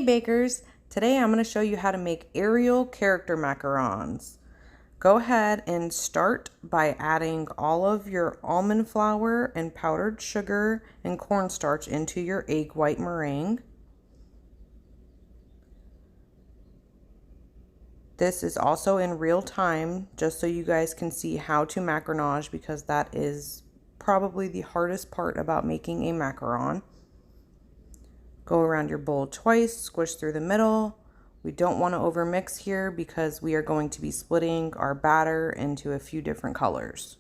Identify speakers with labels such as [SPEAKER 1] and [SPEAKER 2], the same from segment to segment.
[SPEAKER 1] bakers, today I'm going to show you how to make Ariel character macarons. Go ahead and start by adding all of your almond flour and powdered sugar and cornstarch into your egg white meringue. This is also in real time, just so you guys can see how to macaronage, because that is probably the hardest part about making a macaron. Go around your bowl twice, squish through the middle. We don't want to overmix here because we are going to be splitting our batter into a few different colors.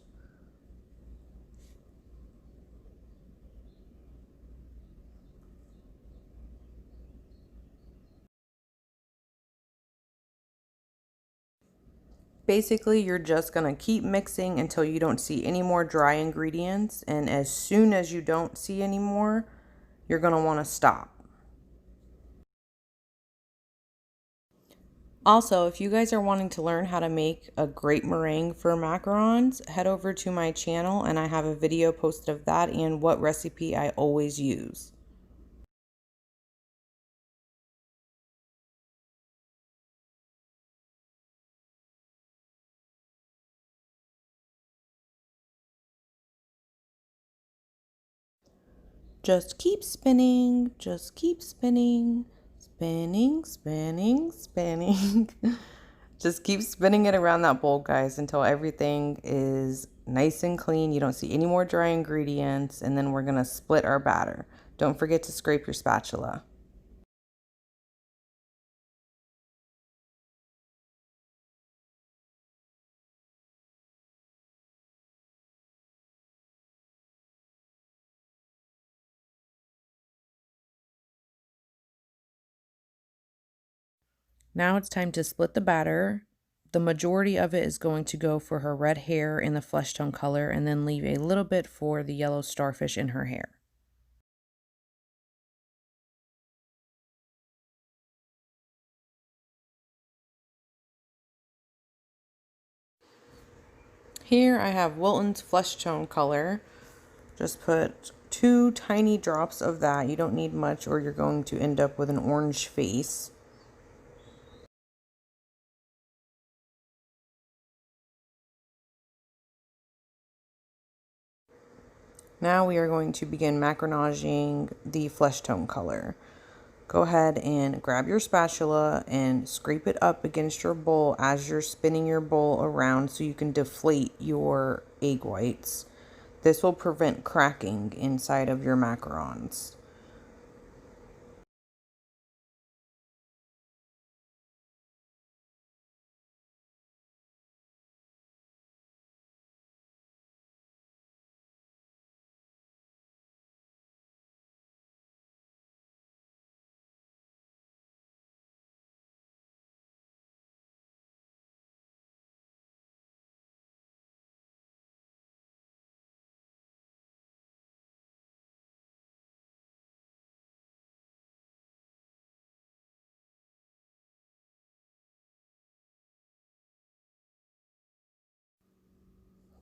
[SPEAKER 1] Basically, you're just going to keep mixing until you don't see any more dry ingredients, and as soon as you don't see any more, you're going to want to stop. Also, if you guys are wanting to learn how to make a great meringue for macarons, head over to my channel and I have a video posted of that and what recipe I always use. Just keep spinning, just keep spinning, spinning, spinning, spinning. Just keep spinning it around that bowl, guys, until everything is nice and clean. You don't see any more dry ingredients, and then we're going to split our batter. Don't forget to scrape your spatula. Now it's time to split the batter. The majority of it is going to go for her red hair in the flesh tone color, and then leave a little bit for the yellow starfish in her hair. Here I have Wilton's flesh tone color. Just put 2 tiny drops of that. You don't need much or you're going to end up with an orange face. Now we are going to begin macaronaging the flesh tone color. Go ahead and grab your spatula and scrape it up against your bowl as you're spinning your bowl around so you can deflate your egg whites. This will prevent cracking inside of your macarons.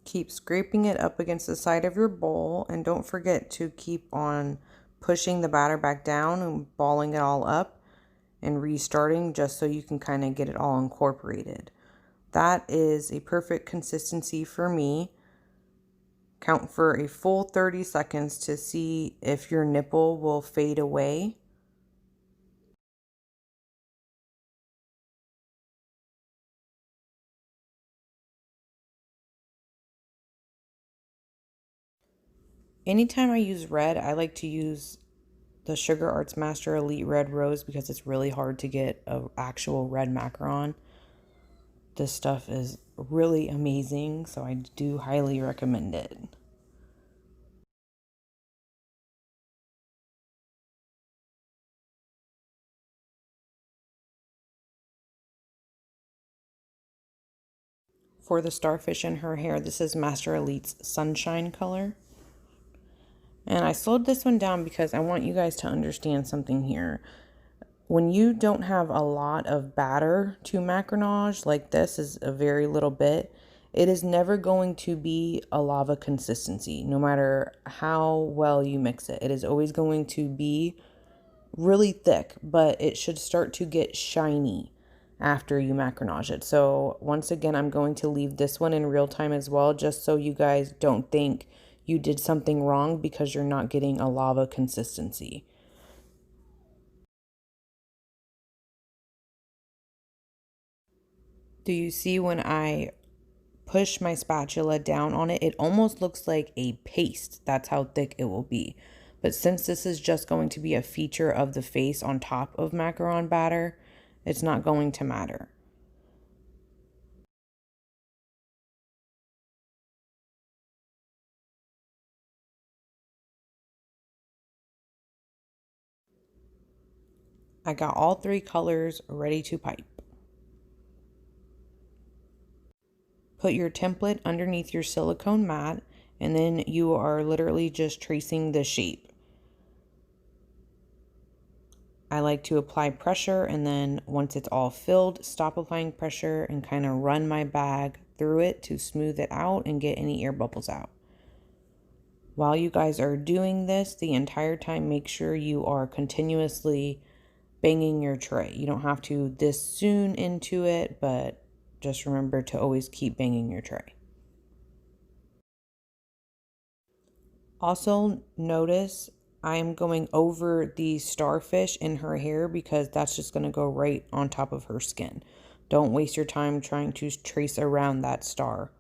[SPEAKER 1] Keep scraping it up against the side of your bowl, and don't forget to keep on pushing the batter back down and balling it all up and restarting, just so you can kind of get it all incorporated. That is a perfect consistency for me. Count for a full 30 seconds to see if your nipple will fade away. Anytime I use red, I like to use the Sugar Arts Master Elite Red Rose because it's really hard to get an actual red macaron. This stuff is really amazing, so I do highly recommend it. For the starfish in her hair, this is Master Elite's Sunshine color. And I slowed this one down because I want you guys to understand something here. When you don't have a lot of batter to macaronage, like this is a very little bit, it is never going to be a lava consistency, no matter how well you mix it. It is always going to be really thick, but it should start to get shiny after you macaronage it. So once again, I'm going to leave this one in real time as well, just so you guys don't think you did something wrong because you're not getting a lava consistency. Do you see when I push my spatula down on it, it almost looks like a paste. That's how thick it will be. But since this is just going to be a feature of the face on top of macaron batter, it's not going to matter. I got all three colors ready to pipe. Put your template underneath your silicone mat, and then you are literally just tracing the shape. I like to apply pressure, and then once it's all filled, stop applying pressure and kind of run my bag through it to smooth it out and get any air bubbles out. While you guys are doing this, the entire time, make sure you are continuously banging your tray. You don't have to this soon into it, but just remember to always keep banging your tray. Also, notice I am going over the starfish in her hair because that's just going to go right on top of her skin. Don't waste your time trying to trace around that star.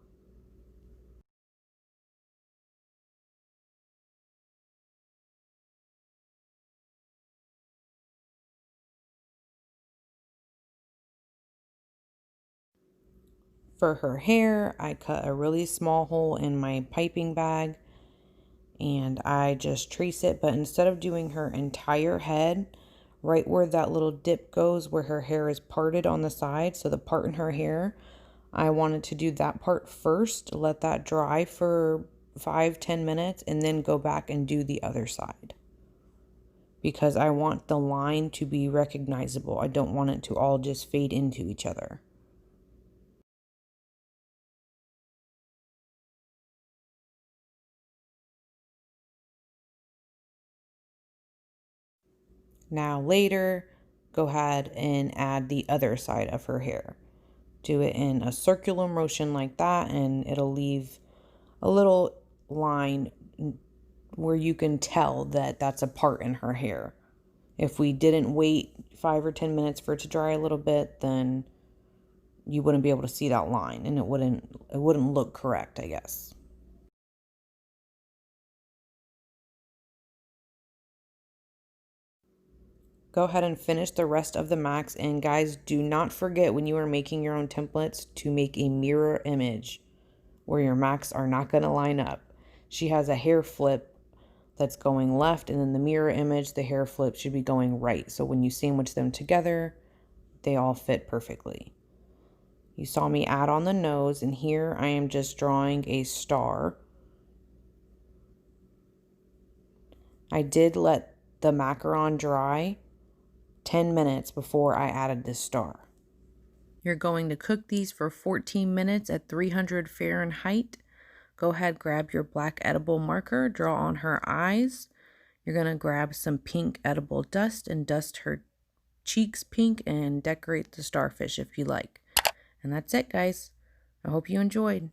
[SPEAKER 1] For her hair, I cut a really small hole in my piping bag and I just trace it, but instead of doing her entire head, right where that little dip goes where her hair is parted on the side, so the part in her hair, I wanted to do that part first, let that dry for 5-10 minutes, and then go back and do the other side. Because I want the line to be recognizable. I don't want it to all just fade into each other. Now later, go ahead and add the other side of her hair. Do it in a circular motion like that, and it'll leave a little line where you can tell that that's a part in her hair. If we didn't wait 5 or 10 minutes for it to dry a little bit, then you wouldn't be able to see that line and it wouldn't look correct, I guess. Go ahead and finish the rest of the max, and guys, do not forget when you are making your own templates to make a mirror image where your max are not going to line up. She has a hair flip that's going left, and then the mirror image, the hair flip should be going right. So when you sandwich them together, they all fit perfectly. You saw me add on the nose, and here I am just drawing a star. I did let the macaron dry 10 minutes before I added this star. You're going to cook these for 14 minutes at 300 Fahrenheit. Go ahead, grab your black edible marker, draw on her eyes. You're going to grab some pink edible dust and dust her cheeks pink and decorate the starfish if you like. And that's it, guys. I hope you enjoyed.